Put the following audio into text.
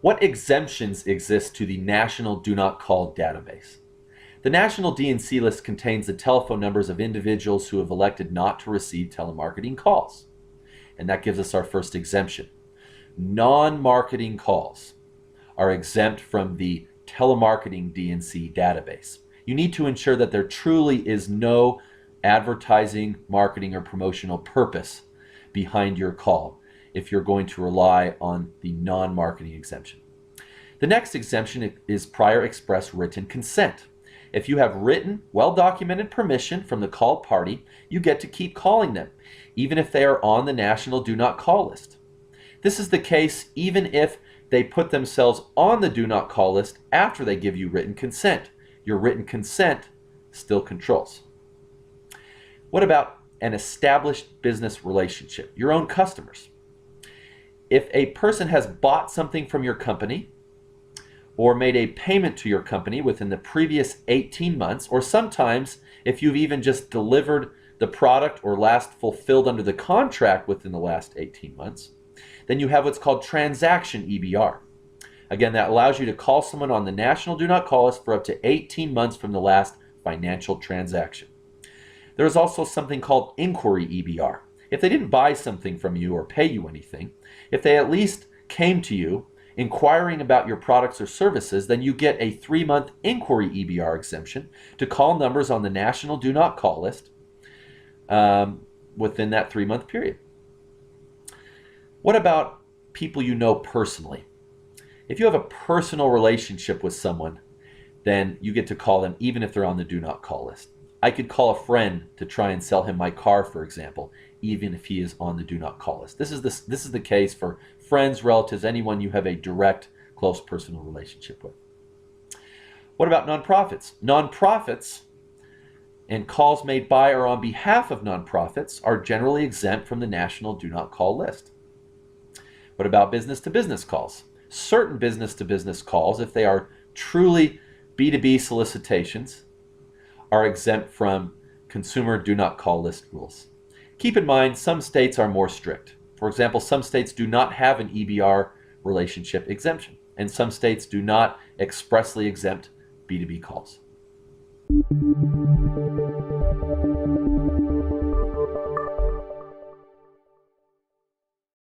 What exemptions exist to the National Do Not Call database? The National D&C list contains the telephone numbers of individuals who have elected not to receive telemarketing calls. And that gives us our first exemption. Non-marketing calls are exempt from the telemarketing D&C database. You need to ensure that there truly is no advertising, marketing, or promotional purpose behind your call if you're going to rely on the non-marketing exemption. The next exemption is prior express written consent. If you have written, well-documented permission from the called party, you get to keep calling them, even if they are on the National Do Not Call list. This is the case even if they put themselves on the Do Not Call list after they give you written consent. Your written consent still controls. What about an established business relationship, your own customers? If a person has bought something from your company or made a payment to your company within the previous 18 months, or sometimes if you've even just delivered the product or last fulfilled under the contract within the last 18 months, then you have what's called transaction EBR. Again, that allows you to call someone on the National Do Not Call list for up to 18 months from the last financial transaction. There is also something called inquiry EBR. If they didn't buy something from you or pay you anything, if they at least came to you inquiring about your products or services, then you get a 3-month inquiry EBR exemption to call numbers on the National Do Not Call list within that 3-month period. What about people you know personally? If you have a personal relationship with someone, then you get to call them even if they're on the Do Not Call list. I could call a friend to try and sell him my car, for example, even if he is on the Do Not Call list. This is the case for friends, relatives, anyone you have a direct, close personal relationship with. What about nonprofits? Nonprofits and calls made by or on behalf of nonprofits are generally exempt from the National Do Not Call list. What about business-to-business calls? Certain business-to-business calls, if they are truly B2B solicitations, are exempt from consumer do not call list rules. Keep in mind, some states are more strict. For example, some states do not have an EBR relationship exemption, and some states do not expressly exempt B2B calls.